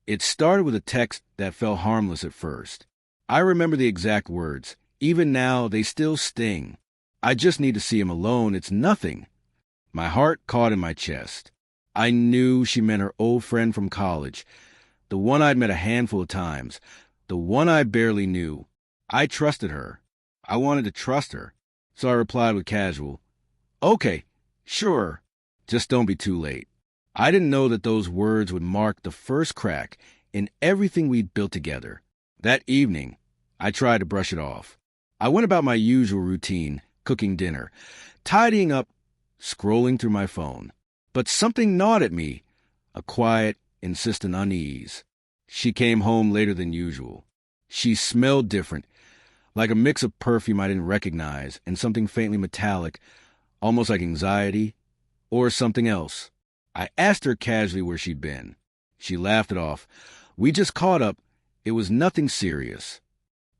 It started with a text that felt harmless at first. I remember the exact words. Even now, they still sting. I just need to see him alone. It's nothing. My heart caught in my chest. I knew she meant her old friend from college, the one I'd met a handful of times, the one I barely knew. I trusted her. I wanted to trust her. So I replied with casual, "Okay, sure. Just don't be too late." I didn't know that those words would mark the first crack in everything we'd built together. That evening, I tried to brush it off. I went about my usual routine, cooking dinner, tidying up, scrolling through my phone. But something gnawed at me, a quiet, insistent unease. She came home later than usual. She smelled different, like a mix of perfume I didn't recognize and something faintly metallic, almost like anxiety, or something else. I asked her casually where she'd been. She laughed it off. "We just caught up. It was nothing serious."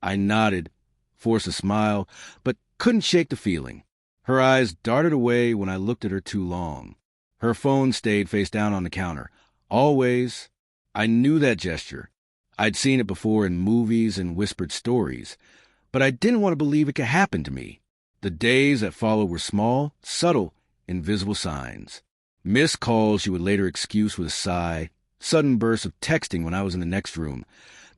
I nodded, forced a smile, but couldn't shake the feeling. Her eyes darted away when I looked at her too long. Her phone stayed face down on the counter. Always. I knew that gesture. I'd seen it before in movies and whispered stories, but I didn't want to believe it could happen to me. The days that followed were small, subtle, invisible signs. Missed calls she would later excuse with a sigh, sudden bursts of texting when I was in the next room,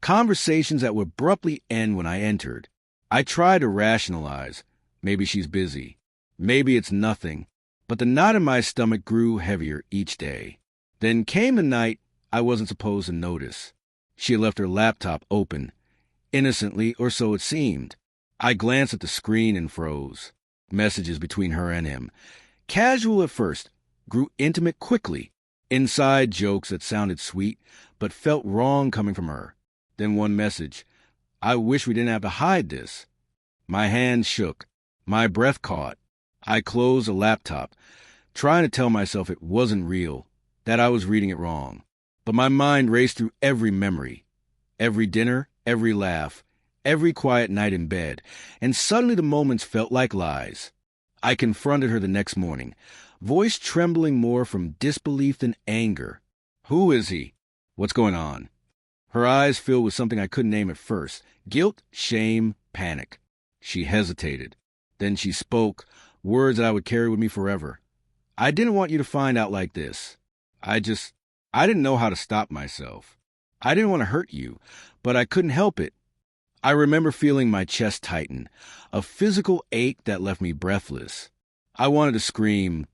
conversations that would abruptly end when I entered. I tried to rationalize. Maybe she's busy. Maybe it's nothing. But the knot in my stomach grew heavier each day. Then came the night I wasn't supposed to notice. She had left her laptop open, innocently, or so it seemed. I glanced at the screen and froze. Messages between her and him. Casual at first, grew intimate quickly. Inside jokes that sounded sweet, but felt wrong coming from her. Then one message. "I wish we didn't have to hide this." My hand shook. My breath caught. I closed the laptop, trying to tell myself it wasn't real, that I was reading it wrong. But my mind raced through every memory, every dinner, every laugh, every quiet night in bed, and suddenly the moments felt like lies. I confronted her the next morning, voice trembling more from disbelief than anger. "Who is he? What's going on?" Her eyes filled with something I couldn't name at first. Guilt, shame, panic. She hesitated. Then she spoke, words that I would carry with me forever. "I didn't want you to find out like this. I didn't know how to stop myself. I didn't want to hurt you, but I couldn't help it." I remember feeling my chest tighten, a physical ache that left me breathless. I wanted to scream,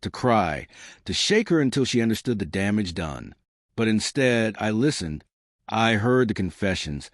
to cry, to shake her until she understood the damage done. But instead, I listened. I heard the confessions,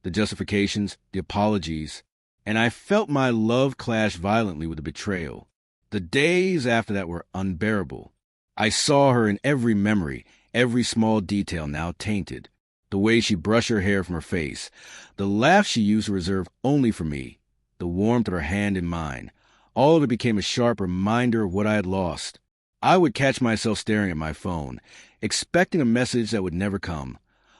the justifications, the apologies, and I felt my love clash violently with the betrayal. The days after that were unbearable. I saw her in every memory, every small detail now tainted. The way she brushed her hair from her face, the laugh she used to reserve only for me, the warmth of her hand in mine. All of it became a sharp reminder of what I had lost. I would catch myself staring at my phone, expecting a message that would never come,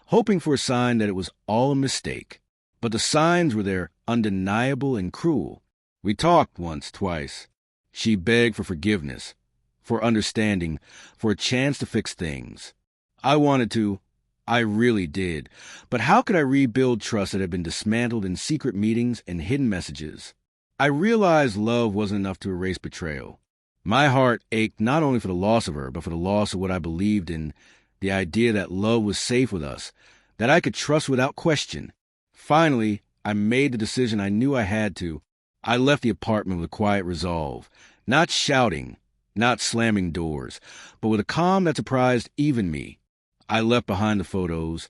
hoping for a sign that it was all a mistake. But the signs were there, undeniable and cruel. We talked once, twice. She begged for forgiveness, for understanding, for a chance to fix things. I wanted to. I really did. But how could I rebuild trust that had been dismantled in secret meetings and hidden messages? I realized love wasn't enough to erase betrayal. My heart ached not only for the loss of her, but for the loss of what I believed in, the idea that love was safe with us, that I could trust without question. Finally, I made the decision I knew I had to. I left the apartment with a quiet resolve, not shouting, not slamming doors, but with a calm that surprised even me. I left behind the photos,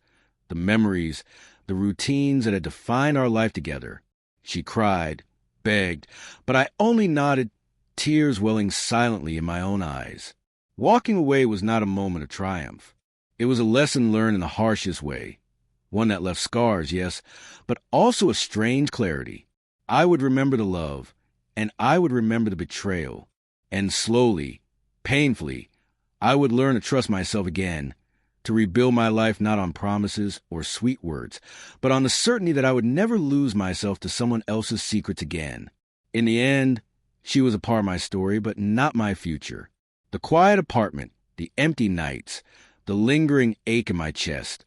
the memories, the routines that had defined our life together. She cried, begged, but I only nodded, tears welling silently in my own eyes. Walking away was not a moment of triumph. It was a lesson learned in the harshest way. One that left scars, yes, but also a strange clarity. I would remember the love, and I would remember the betrayal. And slowly, painfully, I would learn to trust myself again, to rebuild my life not on promises or sweet words, but on the certainty that I would never lose myself to someone else's secrets again. In the end, she was a part of my story, but not my future. The quiet apartment, the empty nights, the lingering ache in my chest,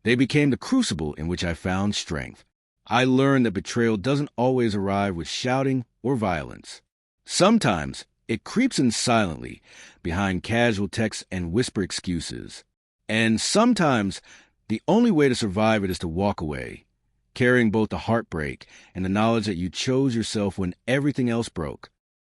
They became the crucible in which I found strength. I learned that betrayal doesn't always arrive with shouting or violence. Sometimes it creeps in silently, behind casual texts and whisper excuses. And sometimes the only way to survive it is to walk away, carrying both the heartbreak and the knowledge that you chose yourself when everything else broke.